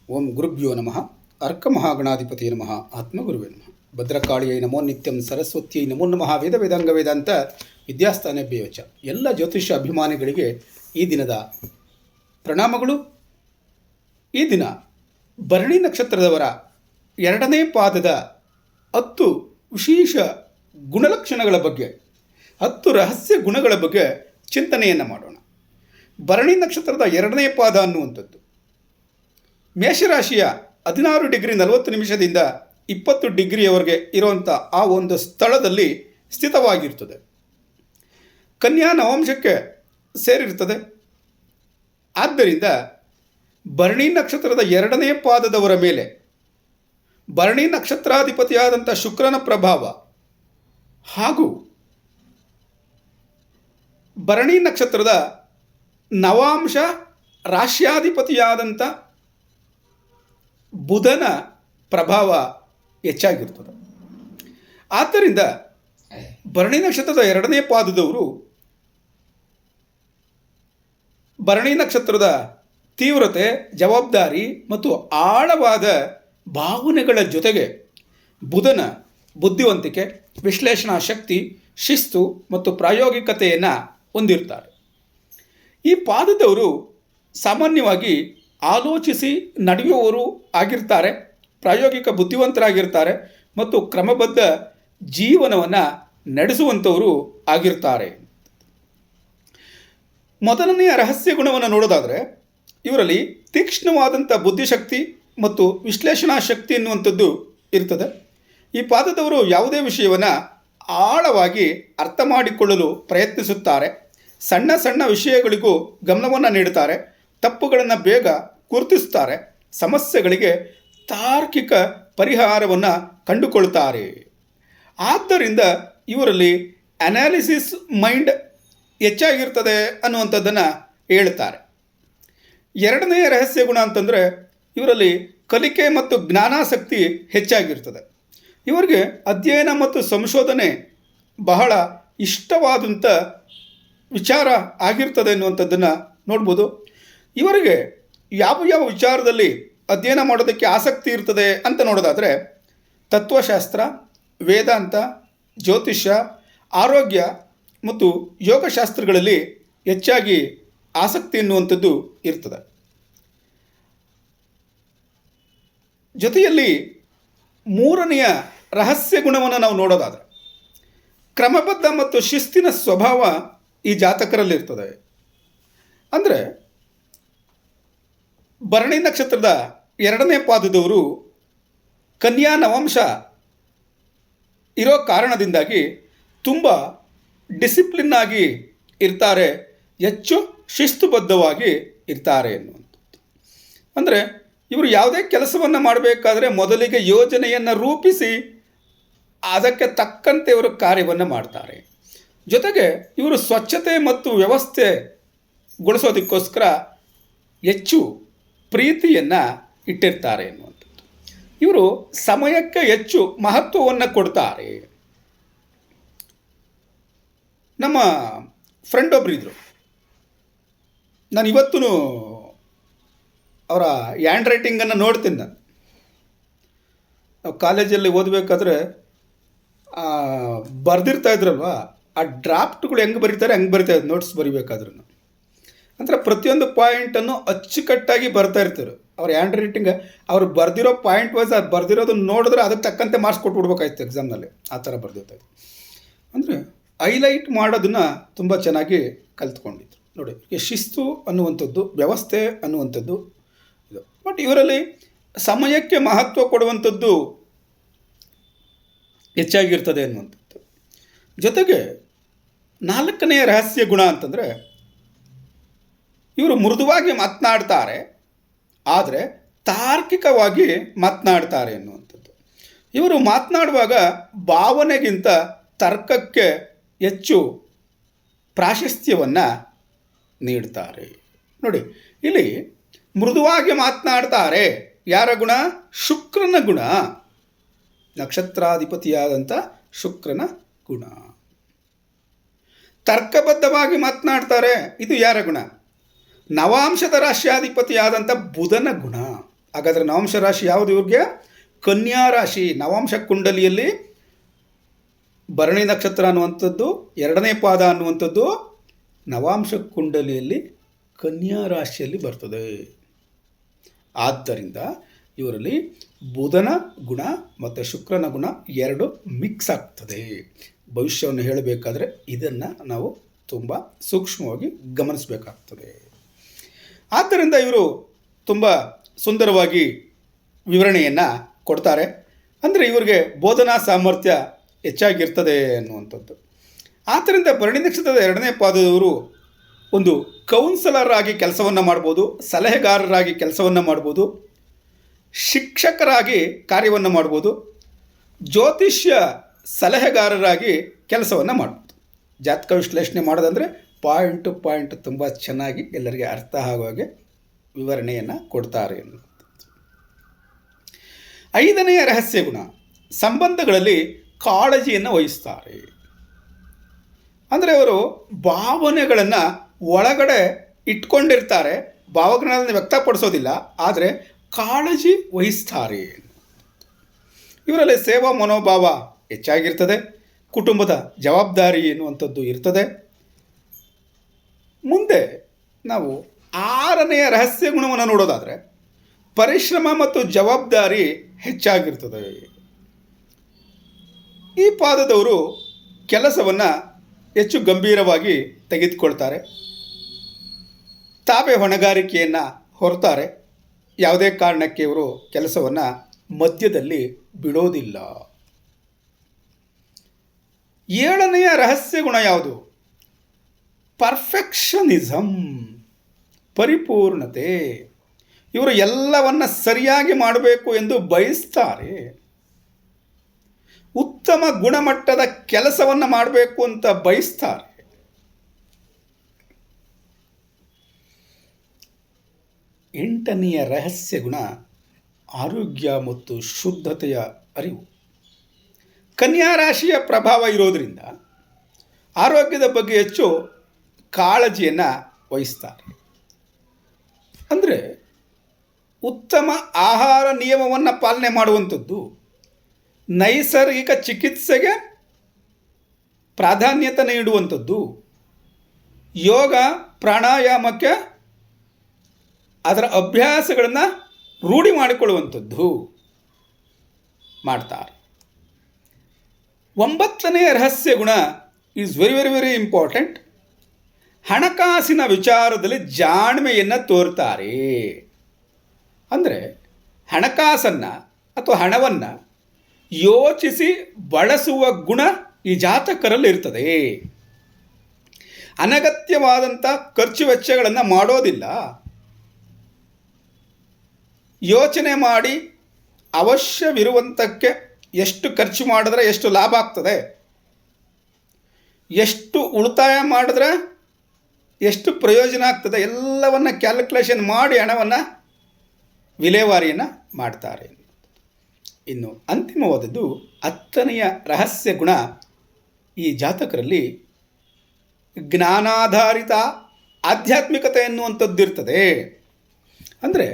ಓಂ ಗುರುಭ್ಯೋ ನಮಃ. ಅರ್ಕಮಹಾಗಣಾಧಿಪತಿಯೇ ನಮಃ. ಆತ್ಮಗುರುವೇ ನಮಃ. ಭದ್ರಕಾಳಿಯೈ ನಮೋ ನಿತ್ಯಂ. ಸರಸ್ವತಿಯೈ ನಮೋ ನಮಃ. ವೇದ ವೇದಾಂಗ ವೇದಾಂತ ವಿದ್ಯಾಸ್ಥಾನಭ್ಯವಚ. ಎಲ್ಲ ಜ್ಯೋತಿಷ್ಯ ಅಭಿಮಾನಿಗಳಿಗೆ ಈ ದಿನದ ಪ್ರಣಾಮಗಳು. ಈ ದಿನ ಭರಣಿ ನಕ್ಷತ್ರದವರ 2ನೇ ಪಾದದ 10 ವಿಶೇಷ ಗುಣಲಕ್ಷಣಗಳ ಬಗ್ಗೆ, 10 ರಹಸ್ಯ ಗುಣಗಳ ಬಗ್ಗೆ ಚಿಂತನೆಯನ್ನು ಮಾಡೋಣ. ಭರಣಿ ನಕ್ಷತ್ರದ 2ನೇ ಪಾದ ಅನ್ನುವಂಥದ್ದು ಮೇಷರಾಶಿಯ 16 ಡಿಗ್ರಿ 40 ನಿಮಿಷದಿಂದ 20 ಡಿಗ್ರಿಯವರೆಗೆ ಇರುವಂಥ ಆ ಒಂದು ಸ್ಥಳದಲ್ಲಿ ಸ್ಥಿತವಾಗಿರ್ತದೆ. ಕನ್ಯಾ ನವಾಂಶಕ್ಕೆ ಸೇರಿರ್ತದೆ. ಆದ್ದರಿಂದ ಭರಣಿ ನಕ್ಷತ್ರದ 2ನೇ ಪಾದದವರ ಮೇಲೆ ಭರಣಿ ನಕ್ಷತ್ರಾಧಿಪತಿಯಾದಂಥ ಶುಕ್ರನ ಪ್ರಭಾವ ಹಾಗೂ ಭರಣಿ ನಕ್ಷತ್ರದ ನವಾಂಶ ರಾಶ್ಯಾಧಿಪತಿಯಾದಂಥ ಬುಧನ ಪ್ರಭಾವ ಹೆಚ್ಚಾಗಿರ್ತದೆ. ಆದ್ದರಿಂದ ಭರಣಿ ನಕ್ಷತ್ರದ 2ನೇ ಪಾದದವರು ಭರಣಿ ನಕ್ಷತ್ರದ ತೀವ್ರತೆ, ಜವಾಬ್ದಾರಿ ಮತ್ತು ಆಳವಾದ ಭಾವನೆಗಳ ಜೊತೆಗೆ ಬುಧನ ಬುದ್ಧಿವಂತಿಕೆ, ವಿಶ್ಲೇಷಣಾ ಶಕ್ತಿ, ಶಿಸ್ತು ಮತ್ತು ಪ್ರಾಯೋಗಿಕತೆಯನ್ನು ಹೊಂದಿರ್ತಾರೆ. ಈ ಪಾದದವರು ಸಾಮಾನ್ಯವಾಗಿ ಆಲೋಚಿಸಿ ನಡೆಯುವವರು ಆಗಿರ್ತಾರೆ, ಪ್ರಾಯೋಗಿಕ ಬುದ್ಧಿವಂತರಾಗಿರ್ತಾರೆ ಮತ್ತು ಕ್ರಮಬದ್ಧ ಜೀವನವನ್ನು ನಡೆಸುವಂಥವರು ಆಗಿರ್ತಾರೆ. ಮೊದಲನೆಯ ರಹಸ್ಯ ಗುಣವನ್ನು ನೋಡೋದಾದರೆ ಇವರಲ್ಲಿ ತೀಕ್ಷ್ಣವಾದಂಥ ಬುದ್ಧಿಶಕ್ತಿ ಮತ್ತು ವಿಶ್ಲೇಷಣಾ ಶಕ್ತಿ ಎನ್ನುವಂಥದ್ದು ಇರ್ತದೆ. ಈ ಪಾದದವರು ಯಾವುದೇ ವಿಷಯವನ್ನು ಆಳವಾಗಿ ಅರ್ಥ ಮಾಡಿಕೊಳ್ಳಲು ಪ್ರಯತ್ನಿಸುತ್ತಾರೆ. ಸಣ್ಣ ಸಣ್ಣ ವಿಷಯಗಳಿಗೂ ಗಮನವನ್ನು ನೀಡುತ್ತಾರೆ. ತಪ್ಪುಗಳನ್ನು ಬೇಗ ಗುರುತಿಸುತ್ತಾರೆ. ಸಮಸ್ಯೆಗಳಿಗೆ ತಾರ್ಕಿಕ ಪರಿಹಾರವನ್ನು ಕಂಡುಕೊಳ್ತಾರೆ. ಆದ್ದರಿಂದ ಇವರಲ್ಲಿ ಅನಾಲಿಸಿಸ್ ಮೈಂಡ್ ಹೆಚ್ಚಾಗಿರ್ತದೆ ಅನ್ನುವಂಥದ್ದನ್ನು ಹೇಳ್ತಾರೆ. 2ನೇ ರಹಸ್ಯ ಗುಣ ಅಂತಂದರೆ ಇವರಲ್ಲಿ ಕಲಿಕೆ ಮತ್ತು ಜ್ಞಾನಾಸಕ್ತಿ ಹೆಚ್ಚಾಗಿರ್ತದೆ. ಇವರಿಗೆ ಅಧ್ಯಯನ ಮತ್ತು ಸಂಶೋಧನೆ ಬಹಳ ಇಷ್ಟವಾದಂಥ ವಿಚಾರ ಆಗಿರ್ತದೆ ಎನ್ನುವಂಥದ್ದನ್ನು ನೋಡ್ಬೋದು. ಇವರಿಗೆ ಯಾವ ಯಾವ ವಿಚಾರದಲ್ಲಿ ಅಧ್ಯಯನ ಮಾಡೋದಕ್ಕೆ ಆಸಕ್ತಿ ಇರ್ತದೆ ಅಂತ ನೋಡೋದಾದರೆ ತತ್ವಶಾಸ್ತ್ರ, ವೇದಾಂತ, ಜ್ಯೋತಿಷ್ಯ, ಆರೋಗ್ಯ ಮತ್ತು ಯೋಗಶಾಸ್ತ್ರಗಳಲ್ಲಿ ಹೆಚ್ಚಾಗಿ ಆಸಕ್ತಿ ಎನ್ನುವಂಥದ್ದು ಇರ್ತದೆ. ಜೊತೆಯಲ್ಲಿ 3ನೆಯ ರಹಸ್ಯ ಗುಣವನ್ನು ನಾವು ನೋಡೋದಾದರೆ ಕ್ರಮಬದ್ಧ ಮತ್ತು ಶಿಸ್ತಿನ ಸ್ವಭಾವ ಈ ಜಾತಕರಲ್ಲಿರ್ತದೆ. ಅಂದರೆ ಭರಣಿ ನಕ್ಷತ್ರದ 2ನೇ ಪಾದದವರು ಕನ್ಯಾ ನವಾಂಶ ಇರೋ ಕಾರಣದಿಂದಾಗಿ ತುಂಬ ಡಿಸಿಪ್ಲಿನ್ ಆಗಿ ಇರ್ತಾರೆ, ಹೆಚ್ಚು ಶಿಸ್ತುಬದ್ಧವಾಗಿ ಇರ್ತಾರೆ ಎನ್ನುವಂಥದ್ದು. ಅಂದರೆ ಇವರು ಯಾವುದೇ ಕೆಲಸವನ್ನು ಮಾಡಬೇಕಾದ್ರೆ ಮೊದಲಿಗೆ ಯೋಜನೆಯನ್ನು ರೂಪಿಸಿ ಅದಕ್ಕೆ ತಕ್ಕಂತೆ ಇವರು ಕಾರ್ಯವನ್ನು ಮಾಡ್ತಾರೆ. ಜೊತೆಗೆ ಇವರು ಸ್ವಚ್ಛತೆ ಮತ್ತು ವ್ಯವಸ್ಥೆಗೊಳಿಸೋದಕ್ಕೋಸ್ಕರ ಹೆಚ್ಚು ಪ್ರೀತಿಯನ್ನು ಇಟ್ಟಿರ್ತಾರೆ ಎನ್ನುವಂಥದ್ದು. ಇವರು ಸಮಯಕ್ಕೆ ಹೆಚ್ಚು ಮಹತ್ವವನ್ನು ಕೊಡ್ತಾರೆ. ನಮ್ಮ ಫ್ರೆಂಡ್ ಒಬ್ಬರು ಇದ್ದರು. ನಾನು ಇವತ್ತೂ ಅವರ ಹ್ಯಾಂಡ್ ರೈಟಿಂಗನ್ನು ನೋಡ್ತೀನಿ. ನಾವು ಕಾಲೇಜಲ್ಲಿ ಓದಬೇಕಾದ್ರೆ ಬರೆದಿರ್ತಾ ಇದ್ರಲ್ವ, ಆ ಡ್ರಾಫ್ಟ್ಗಳು ಹೆಂಗೆ ಬರೀತಾರೆ ಹಂಗೆ ಬರಿತಾಯಿದ್ರು ನೋಟ್ಸ್ ಬರಿಬೇಕಾದ್ರೂ. ಅಂದರೆ ಪ್ರತಿಯೊಂದು ಪಾಯಿಂಟನ್ನು ಅಚ್ಚುಕಟ್ಟಾಗಿ ಬರ್ತಾ ಇರ್ತಾರೆ. ಅವ್ರ ಹ್ಯಾಂಡ್ ರೈಟಿಂಗ್ ಅವ್ರು ಬರೆದಿರೋ ಪಾಯಿಂಟ್ ವೈಸ್ ಅದು ಬರೆದಿರೋದನ್ನು ನೋಡಿದ್ರೆ ಅದಕ್ಕೆ ತಕ್ಕಂತೆ ಮಾರ್ಕ್ಸ್ ಕೊಟ್ಬಿಡ್ಬೇಕಾಯ್ತು ಎಕ್ಸಾಮ್ನಲ್ಲಿ. ಆ ಥರ ಬರೆದಿರ್ತಾಯಿದ್ರು. ಅಂದರೆ ಹೈಲೈಟ್ ಮಾಡೋದನ್ನು ತುಂಬ ಚೆನ್ನಾಗಿ ಕಲ್ತ್ಕೊಂಡಿದ್ರು. ನೋಡಿ, ಈ ಶಿಸ್ತು ಅನ್ನುವಂಥದ್ದು, ವ್ಯವಸ್ಥೆ ಅನ್ನುವಂಥದ್ದು ಇದು. ಬಟ್ ಇವರಲ್ಲಿ ಸಮಯಕ್ಕೆ ಮಹತ್ವ ಕೊಡುವಂಥದ್ದು ಹೆಚ್ಚಾಗಿರ್ತದೆ ಅನ್ನುವಂಥದ್ದು. ಜೊತೆಗೆ 4ನೆಯ ರಹಸ್ಯ ಗುಣ ಅಂತಂದರೆ ಇವರು ಮೃದುವಾಗಿ ಮಾತನಾಡ್ತಾರೆ, ಆದರೆ ತಾರ್ಕಿಕವಾಗಿ ಮಾತನಾಡ್ತಾರೆ ಎನ್ನುವಂಥದ್ದು. ಇವರು ಮಾತನಾಡುವಾಗ ಭಾವನೆಗಿಂತ ತರ್ಕಕ್ಕೆ ಹೆಚ್ಚು ಪ್ರಾಶಸ್ತ್ಯವನ್ನು ನೀಡ್ತಾರೆ. ನೋಡಿ, ಇಲ್ಲಿ ಮೃದುವಾಗಿ ಮಾತನಾಡ್ತಾರೆ. ಯಾರ ಗುಣ? ಶುಕ್ರನ ಗುಣ. ನಕ್ಷತ್ರಾಧಿಪತಿಯಾದಂಥ ಶುಕ್ರನ ಗುಣ. ತರ್ಕಬದ್ಧವಾಗಿ ಮಾತನಾಡ್ತಾರೆ. ಇದು ಯಾರ ಗುಣ? ನವಾಂಶದ ರಾಶ್ಯಾಧಿಪತಿಯಾದಂಥ ಬುಧನ ಗುಣ. ಹಾಗಾದರೆ ನವಾಂಶ ರಾಶಿ ಯಾವುದು ಇವ್ರಿಗೆ? ಕನ್ಯಾ ರಾಶಿ. ನವಾಂಶ ಕುಂಡಲಿಯಲ್ಲಿ ಭರಣಿ ನಕ್ಷತ್ರ ಅನ್ನುವಂಥದ್ದು, ಎರಡನೇ ಪಾದ ಅನ್ನುವಂಥದ್ದು ನವಾಂಶ ಕುಂಡಲಿಯಲ್ಲಿ ಕನ್ಯಾ ರಾಶಿಯಲ್ಲಿ ಬರ್ತದೆ. ಆದ್ದರಿಂದ ಇವರಲ್ಲಿ ಬುಧನ ಗುಣ ಮತ್ತು ಶುಕ್ರನ ಗುಣ ಎರಡು ಮಿಕ್ಸ್ ಆಗ್ತದೆ. ಭವಿಷ್ಯವನ್ನು ಹೇಳಬೇಕಾದ್ರೆ ಇದನ್ನು ನಾವು ತುಂಬ ಸೂಕ್ಷ್ಮವಾಗಿ ಗಮನಿಸಬೇಕಾಗ್ತದೆ. ಆದ್ದರಿಂದ ಇವರು ತುಂಬ ಸುಂದರವಾಗಿ ವಿವರಣೆಯನ್ನು ಕೊಡ್ತಾರೆ. ಅಂದರೆ ಇವರಿಗೆ ಬೋಧನಾ ಸಾಮರ್ಥ್ಯ ಹೆಚ್ಚಾಗಿರ್ತದೆ ಅನ್ನುವಂಥದ್ದು. ಆದ್ದರಿಂದ ಭರಣಿ ನಕ್ಷತ್ರದ ಎರಡನೇ ಪಾದದವರು ಒಂದು ಕೌನ್ಸಲರ್ ಆಗಿ ಕೆಲಸವನ್ನು ಮಾಡ್ಬೋದು, ಸಲಹೆಗಾರರಾಗಿ ಕೆಲಸವನ್ನು ಮಾಡ್ಬೋದು, ಶಿಕ್ಷಕರಾಗಿ ಕಾರ್ಯವನ್ನು ಮಾಡ್ಬೋದು, ಜ್ಯೋತಿಷ್ಯ ಸಲಹೆಗಾರರಾಗಿ ಕೆಲಸವನ್ನು ಮಾಡ್ಬೋದು. ಜಾತಕ ವಿಶ್ಲೇಷಣೆ ಮಾಡೋದಂದರೆ ಪಾಯಿಂಟ್ ಟು ಪಾಯಿಂಟ್ ತುಂಬ ಚೆನ್ನಾಗಿ ಎಲ್ಲರಿಗೆ ಅರ್ಥ ಆಗೋ ಹಾಗೆ ವಿವರಣೆಯನ್ನು ಕೊಡ್ತಾರೆ ಅನ್ನುವಂಥದ್ದು. ಐದನೆಯ ರಹಸ್ಯ ಗುಣ, ಸಂಬಂಧಗಳಲ್ಲಿ ಕಾಳಜಿಯನ್ನು ವಹಿಸ್ತಾರೆ. ಅಂದರೆ ಅವರು ಭಾವನೆಗಳನ್ನು ಒಳಗಡೆ ಇಟ್ಕೊಂಡಿರ್ತಾರೆ, ಭಾವನೆಗಳನ್ನು ವ್ಯಕ್ತಪಡಿಸೋದಿಲ್ಲ, ಆದರೆ ಕಾಳಜಿ ವಹಿಸ್ತಾರೆ. ಇವರಲ್ಲಿ ಸೇವಾ ಮನೋಭಾವ ಹೆಚ್ಚಾಗಿರ್ತದೆ, ಕುಟುಂಬದ ಜವಾಬ್ದಾರಿ ಎನ್ನುವಂಥದ್ದು ಇರ್ತದೆ. ಮುಂದೆ ನಾವು ಆರನೆಯ ರಹಸ್ಯ ಗುಣವನ್ನು ನೋಡೋದಾದರೆ ಪರಿಶ್ರಮ ಮತ್ತು ಜವಾಬ್ದಾರಿ ಹೆಚ್ಚಾಗಿರ್ತದೆ. ಈ ಪಾದದವರು ಕೆಲಸವನ್ನು ಹೆಚ್ಚು ಗಂಭೀರವಾಗಿ ತೆಗೆದುಕೊಳ್ತಾರೆ, ತಾವೇ ಹೊಣೆಗಾರಿಕೆಯನ್ನು ಹೊರ್ತಾರೆ. ಯಾವುದೇ ಕಾರಣಕ್ಕೆ ಇವರು ಕೆಲಸವನ್ನು ಮಧ್ಯದಲ್ಲಿ ಬಿಡೋದಿಲ್ಲ. ಏಳನೆಯ ರಹಸ್ಯ ಗುಣ ಯಾವುದು? ಪರ್ಫೆಕ್ಷನಿಸಮ್, ಪರಿಪೂರ್ಣತೆ. ಇವರು ಎಲ್ಲವನ್ನ ಸರಿಯಾಗಿ ಮಾಡಬೇಕು ಎಂದು ಬಯಸ್ತಾರೆ. ಉತ್ತಮ ಗುಣಮಟ್ಟದ ಕೆಲಸವನ್ನು ಮಾಡಬೇಕು ಅಂತ ಬಯಸ್ತಾರೆ. ಎಂಟನೆಯ ರಹಸ್ಯ ಗುಣ ಆರೋಗ್ಯ ಮತ್ತು ಶುದ್ಧತೆಯ ಅರಿವು. ಕನ್ಯಾ ರಾಶಿಯ ಪ್ರಭಾವ ಇರೋದರಿಂದ ಆರೋಗ್ಯದ ಬಗ್ಗೆ ಹೆಚ್ಚು ಕಾಳಜಿಯನ್ನು ವಹಿಸ್ತಾರೆ. ಅಂದರೆ ಉತ್ತಮ ಆಹಾರ ನಿಯಮವನ್ನು ಪಾಲನೆ ಮಾಡುವಂಥದ್ದು, ನೈಸರ್ಗಿಕ ಚಿಕಿತ್ಸೆಗೆ ಪ್ರಾಧಾನ್ಯತೆ ನೀಡುವಂಥದ್ದು, ಯೋಗ ಪ್ರಾಣಾಯಾಮಕ್ಕೆ ಅದರ ಅಭ್ಯಾಸಗಳನ್ನು ರೂಢಿ ಮಾಡಿಕೊಳ್ಳುವಂಥದ್ದು ಮಾಡ್ತಾರೆ. ಒಂಬತ್ತನೆಯ ರಹಸ್ಯ ಗುಣ is very very very important. ಹಣಕಾಸಿನ ವಿಚಾರದಲ್ಲಿ ಜಾಣ್ಮೆಯನ್ನು ತೋರ್ತಾರೆ. ಅಂದರೆ ಹಣಕಾಸನ್ನು ಅಥವಾ ಹಣವನ್ನು ಯೋಚಿಸಿ ಬಳಸುವ ಗುಣ ಈ ಜಾತಕರಲ್ಲಿ ಇರ್ತದೆ. ಅನಗತ್ಯವಾದಂಥ ಖರ್ಚು ವೆಚ್ಚಗಳನ್ನು ಮಾಡೋದಿಲ್ಲ. ಯೋಚನೆ ಮಾಡಿ ಅವಶ್ಯವಿರುವಂಥಕ್ಕೆ ಎಷ್ಟು ಖರ್ಚು ಮಾಡಿದ್ರೆ ಎಷ್ಟು ಲಾಭ ಆಗ್ತದೆ, ಎಷ್ಟು ಉಳಿತಾಯ ಮಾಡಿದ್ರೆ ಎಷ್ಟು ಪ್ರಯೋಜನ ಆಗ್ತದೆ, ಎಲ್ಲವನ್ನು ಕ್ಯಾಲ್ಕುಲೇಷನ್ ಮಾಡಿ ಹಣವನ್ನು ವಿಲೇವಾರಿಯನ್ನು ಮಾಡ್ತಾರೆ. ಇನ್ನು ಅಂತಿಮವಾದದ್ದು 10ನೆಯ ರಹಸ್ಯ ಗುಣ, ಈ ಜಾತಕರಲ್ಲಿ ಜ್ಞಾನಾಧಾರಿತ ಆಧ್ಯಾತ್ಮಿಕತೆ ಎನ್ನುವಂಥದ್ದು ಇರ್ತದೆ. ಅಂದರೆ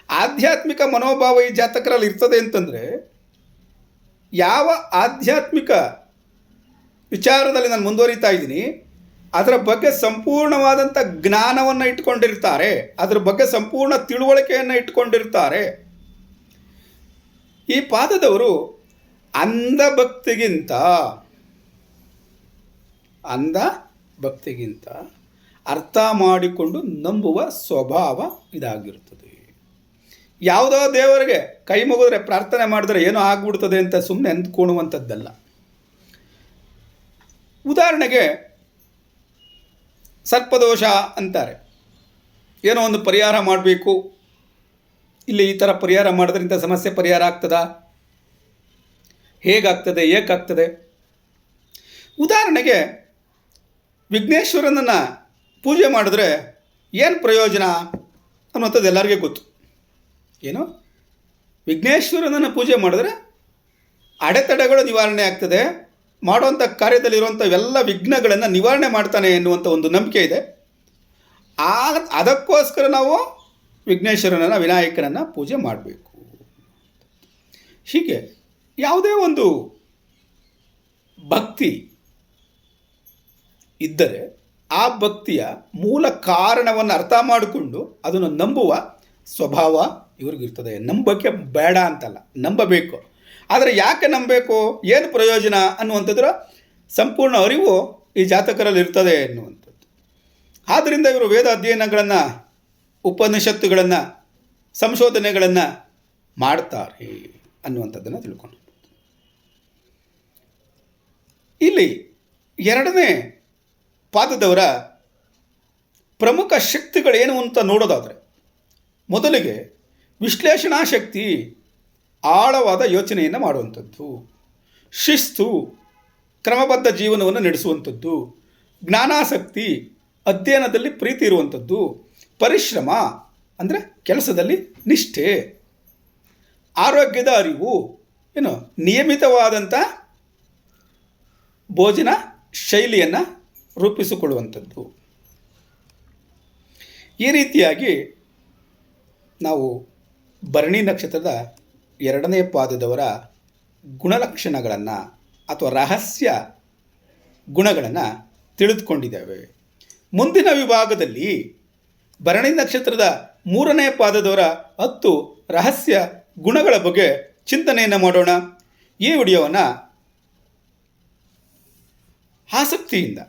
ಆಧ್ಯಾತ್ಮಿಕ ಮನೋಭಾವ ಈ ಜಾತಕರಲ್ಲಿ ಇರ್ತದೆ ಅಂತಂದರೆ, ಯಾವ ಆಧ್ಯಾತ್ಮಿಕ ವಿಚಾರದಲ್ಲಿ ನಾನು ಮುಂದುವರಿತಾ ಇದ್ದೀನಿ ಅದರ ಬಗ್ಗೆ ಸಂಪೂರ್ಣವಾದಂಥ ಜ್ಞಾನವನ್ನು ಇಟ್ಕೊಂಡಿರ್ತಾರೆ, ಅದರ ಬಗ್ಗೆ ಸಂಪೂರ್ಣ ತಿಳುವಳಿಕೆಯನ್ನು ಇಟ್ಕೊಂಡಿರ್ತಾರೆ. ಈ ಪಾದದವರು ಅಂಧಭಕ್ತಿಗಿಂತ ಅರ್ಥ ಮಾಡಿಕೊಂಡು ನಂಬುವ ಸ್ವಭಾವ ಇದಾಗಿರುತ್ತದೆ. ಯಾವುದೋ ದೇವರಿಗೆ ಕೈ ಮುಗಿದ್ರೆ ಪ್ರಾರ್ಥನೆ ಮಾಡಿದ್ರೆ ಏನೋ ಆಗ್ಬಿಡ್ತದೆ ಅಂತ ಸುಮ್ಮನೆ ಅಂದ್ಕೊಳ್ಳುವಂಥದ್ದಲ್ಲ. ಉದಾಹರಣೆಗೆ ಸರ್ಪದೋಷ ಅಂತಾರೆ, ಏನೋ ಒಂದು ಪರಿಹಾರ ಮಾಡಬೇಕು, ಇಲ್ಲಿ ಈ ಥರ ಪರಿಹಾರ ಮಾಡೋದ್ರಿಂದ ಸಮಸ್ಯೆ ಪರಿಹಾರ ಆಗ್ತದಾ, ಹೇಗಾಗ್ತದೆ, ಏಕಾಗ್ತದೆ? ಉದಾಹರಣೆಗೆ ವಿಘ್ನೇಶ್ವರನನ್ನು ಪೂಜೆ ಮಾಡಿದ್ರೆ ಏನು ಪ್ರಯೋಜನ ಅನ್ನುವಂಥದ್ದು ಎಲ್ಲರಿಗೂ ಗೊತ್ತು. ಏನು, ವಿಘ್ನೇಶ್ವರನನ್ನು ಪೂಜೆ ಮಾಡಿದ್ರೆ ಅಡೆತಡೆಗಳು ನಿವಾರಣೆ ಆಗ್ತದೆ, ಮಾಡುವಂಥ ಕಾರ್ಯದಲ್ಲಿರುವಂಥ ಎಲ್ಲ ವಿಘ್ನಗಳನ್ನು ನಿವಾರಣೆ ಮಾಡ್ತಾನೆ ಎನ್ನುವಂಥ ಒಂದು ನಂಬಿಕೆ ಇದೆ. ಅದಕ್ಕೋಸ್ಕರ ನಾವು ವಿಘ್ನೇಶ್ವರನನ್ನು ವಿನಾಯಕನನ್ನು ಪೂಜೆ ಮಾಡಬೇಕು. ಹೀಗೆ ಯಾವುದೇ ಒಂದು ಭಕ್ತಿ ಇದ್ದರೆ ಆ ಭಕ್ತಿಯ ಮೂಲ ಕಾರಣವನ್ನು ಅರ್ಥ ಮಾಡಿಕೊಂಡು ಅದನ್ನು ನಂಬುವ ಸ್ವಭಾವ ಇವ್ರಿಗಿರ್ತದೆ. ನಂಬಕ್ಕೆ ಬೇಡ ಅಂತಲ್ಲ, ನಂಬಬೇಕು. ಆದರೆ ಯಾಕೆ ನಂಬಬೇಕು, ಏನು ಪ್ರಯೋಜನ ಅನ್ನುವಂಥದ್ರ ಸಂಪೂರ್ಣ ಅರಿವು ಈ ಜಾತಕರಲ್ಲಿ ಇರ್ತದೆ ಎನ್ನುವಂಥದ್ದು. ಆದ್ದರಿಂದ ಇವರು ವೇದ ಅಧ್ಯಯನಗಳನ್ನು, ಉಪನಿಷತ್ತುಗಳನ್ನು, ಸಂಶೋಧನೆಗಳನ್ನು ಮಾಡ್ತಾರೆ ಅನ್ನುವಂಥದ್ದನ್ನು ತಿಳ್ಕೊಂಡು ಇಲ್ಲಿ ಎರಡನೇ ಪಾದದವರ ಪ್ರಮುಖ ಶಕ್ತಿಗಳೇನು ಅಂತ ನೋಡೋದಾದರೆ, ಮೊದಲಿಗೆ ವಿಶ್ಲೇಷಣಾ ಶಕ್ತಿ, ಆಳವಾದ ಯೋಚನೆಯನ್ನು ಮಾಡುವಂಥದ್ದು, ಶಿಸ್ತು, ಕ್ರಮಬದ್ಧ ಜೀವನವನ್ನು ನಡೆಸುವಂಥದ್ದು, ಜ್ಞಾನಾಸಕ್ತಿ, ಅಧ್ಯಯನದಲ್ಲಿ ಪ್ರೀತಿ ಇರುವಂಥದ್ದು, ಪರಿಶ್ರಮ ಅಂದರೆ ಕೆಲಸದಲ್ಲಿ ನಿಷ್ಠೆ, ಆರೋಗ್ಯದ ಅರಿವು, ಏನು ನಿಯಮಿತವಾದಂಥ ಭೋಜನ ಶೈಲಿಯನ್ನು ರೂಪಿಸಿಕೊಳ್ಳುವಂಥದ್ದು. ಈ ರೀತಿಯಾಗಿ ನಾವು ಭರಣಿ ನಕ್ಷತ್ರದ ಎರಡನೇ ಪಾದದವರ ಗುಣಲಕ್ಷಣಗಳನ್ನು ಅಥವಾ ರಹಸ್ಯ ಗುಣಗಳನ್ನು ತಿಳಿದುಕೊಂಡಿದ್ದೇವೆ. ಮುಂದಿನ ವಿಭಾಗದಲ್ಲಿ ಭರಣಿ ನಕ್ಷತ್ರದ ಮೂರನೇ ಪಾದದವರ 10 ರಹಸ್ಯ ಗುಣಗಳ ಬಗ್ಗೆ ಚಿಂತನೆಯನ್ನು ಮಾಡೋಣ. ಈ ವಿಡಿಯೋವನ್ನು ಆಸಕ್ತಿಯಿಂದ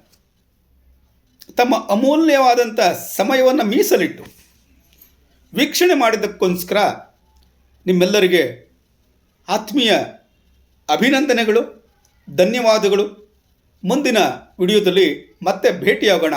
ತಮ್ಮ ಅಮೂಲ್ಯವಾದಂಥ ಸಮಯವನ್ನು ಮೀಸಲಿಟ್ಟು ವೀಕ್ಷಣೆ ಮಾಡಿದ್ದಕ್ಕೋಸ್ಕರ ನಿಮ್ಮೆಲ್ಲರಿಗೆ ಆತ್ಮೀಯ ಅಭಿನಂದನೆಗಳು, ಧನ್ಯವಾದಗಳು. ಮುಂದಿನ ವಿಡಿಯೋದಲ್ಲಿ ಮತ್ತೆ ಭೇಟಿಯಾಗೋಣ.